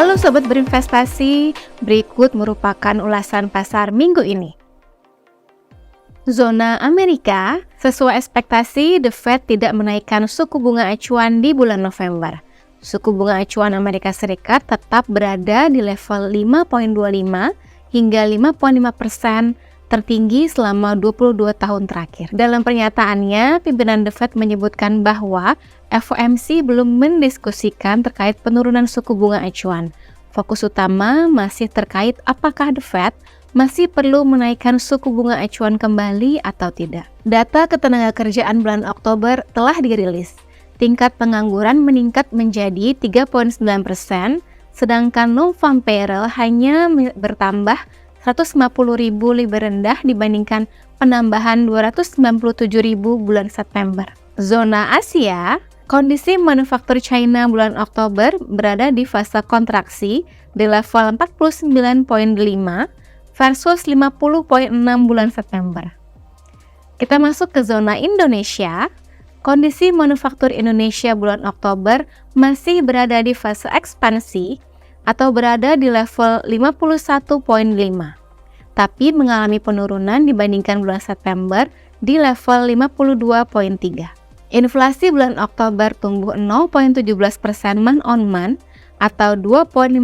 Halo Sobat Berinvestasi, berikut merupakan ulasan pasar minggu ini. Zona Amerika, sesuai ekspektasi, The Fed tidak menaikkan suku bunga acuan di bulan November. Suku bunga acuan Amerika Serikat tetap berada di level 5,25 hingga 5,5% tertinggi selama 22 tahun terakhir. Dalam pernyataannya, pimpinan The Fed menyebutkan bahwa FOMC belum mendiskusikan terkait penurunan suku bunga acuan. Fokus utama masih terkait apakah The Fed masih perlu menaikkan suku bunga acuan kembali atau tidak. Data ketenagakerjaan bulan Oktober telah dirilis. Tingkat pengangguran meningkat menjadi 3,9%, sedangkan non-farm payroll hanya bertambah 150.000 lebih rendah dibandingkan penambahan 297.000 bulan September. Zona Asia, kondisi manufaktur China bulan Oktober berada di fase kontraksi di level 49,5 versus 50,6 bulan September. Kita masuk ke zona Indonesia. Kondisi manufaktur Indonesia bulan Oktober masih berada di fase ekspansi atau berada di level 51,5, tapi mengalami penurunan dibandingkan bulan September di level 52,3. Inflasi bulan Oktober tumbuh 0,17% month on month atau 2,56%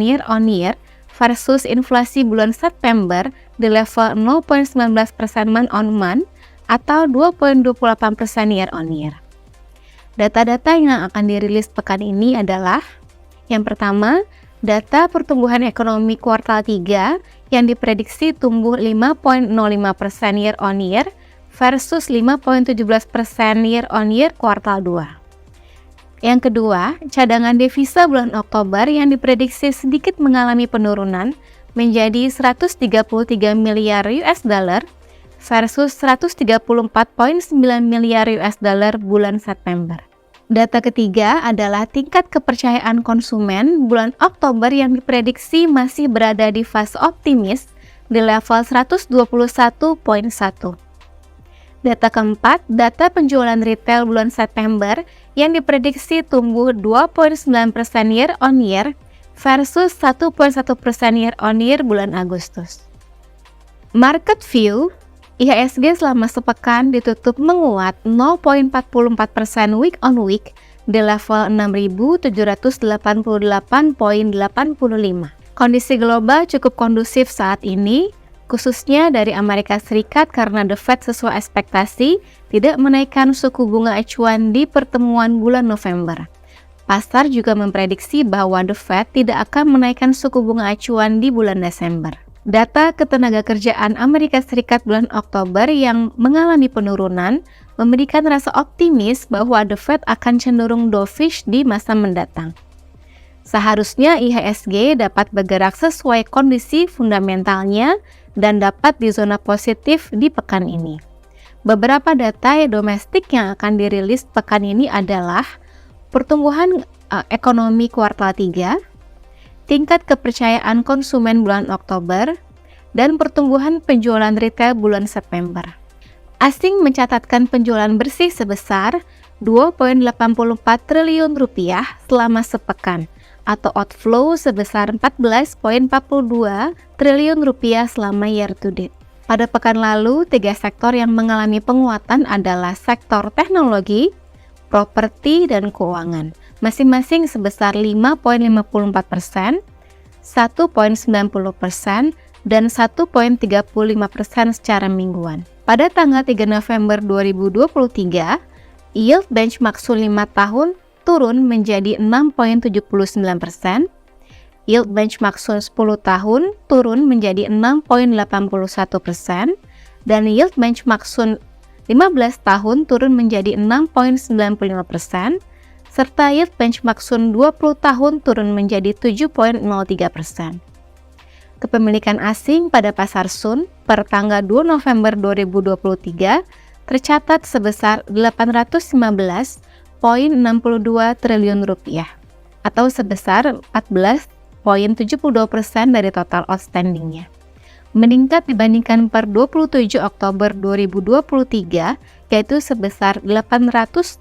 year on year versus inflasi bulan September di level 0,19% month on month atau 2,28% year on year. Data-data yang akan dirilis pekan ini adalah yang pertama, data pertumbuhan ekonomi kuartal 3 yang diprediksi tumbuh 5,05% year on year versus 5,17% year on year kuartal 2. Yang kedua, cadangan devisa bulan Oktober yang diprediksi sedikit mengalami penurunan menjadi 133 miliar US dollar versus 134,9 miliar US dollar bulan September. Data ketiga adalah tingkat kepercayaan konsumen bulan Oktober yang diprediksi masih berada di fase optimis di level 121,1. Data keempat, data penjualan retail bulan September yang diprediksi tumbuh 2,9% year on year versus 1,1% year on year bulan Agustus. Market view, IHSG selama sepekan ditutup menguat 0,44% week on week di level 6.788,85. Kondisi global cukup kondusif saat ini, khususnya dari Amerika Serikat karena The Fed sesuai ekspektasi tidak menaikkan suku bunga acuan di pertemuan bulan November. Pasar juga memprediksi bahwa The Fed tidak akan menaikkan suku bunga acuan di bulan Desember. Data ketenagakerjaan Amerika Serikat bulan Oktober yang mengalami penurunan memberikan rasa optimis bahwa The Fed akan cenderung dovish di masa mendatang. Seharusnya IHSG dapat bergerak sesuai kondisi fundamentalnya dan dapat di zona positif di pekan ini. Beberapa data domestik yang akan dirilis pekan ini adalah pertumbuhan ekonomi kuartal 3, tingkat kepercayaan konsumen bulan Oktober, dan pertumbuhan penjualan retail bulan September. Asing mencatatkan penjualan bersih sebesar 2,84 triliun rupiah selama sepekan, atau outflow sebesar 14,42 triliun rupiah selama year to date. Pada pekan lalu, 3 sektor yang mengalami penguatan adalah sektor teknologi, properti, dan keuangan, masing-masing sebesar 5,54%, 1,90%, dan 1,35% secara mingguan. Pada tanggal 3 November 2023, yield benchmark Sun 5 tahun turun menjadi 6,79%, yield benchmark Sun 10 tahun turun menjadi 6,81%, dan yield benchmark Sun 15 tahun turun menjadi 6,95%, serta yield benchmark Sun 20 tahun turun menjadi 7,03%. Kepemilikan asing pada pasar Sun per tanggal 2 November 2023 tercatat sebesar 815,62 triliun rupiah atau sebesar 14,72% dari total outstandingnya. Meningkat dibandingkan per 27 Oktober 2023 yaitu sebesar 808,95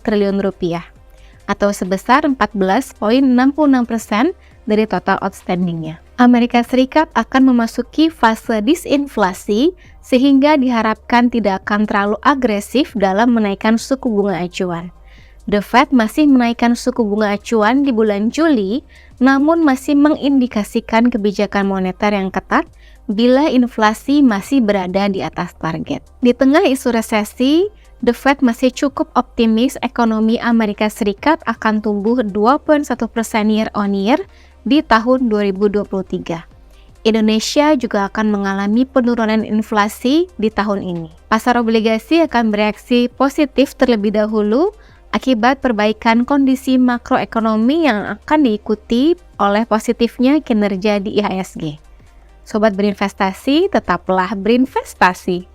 triliun rupiah atau sebesar 14,66% dari total outstandingnya. Amerika Serikat akan memasuki fase disinflasi sehingga diharapkan tidak akan terlalu agresif dalam menaikkan suku bunga acuan. The Fed masih menaikkan suku bunga acuan di bulan Juli, namun masih mengindikasikan kebijakan moneter yang ketat bila inflasi masih berada di atas target. Di tengah isu resesi, The Fed masih cukup optimis ekonomi Amerika Serikat akan tumbuh 2,1% year on year di tahun 2023. Indonesia juga akan mengalami penurunan inflasi di tahun ini. Pasar obligasi akan bereaksi positif terlebih dahulu akibat perbaikan kondisi makroekonomi yang akan diikuti oleh positifnya kinerja di IHSG. Sobat berinvestasi, tetaplah berinvestasi.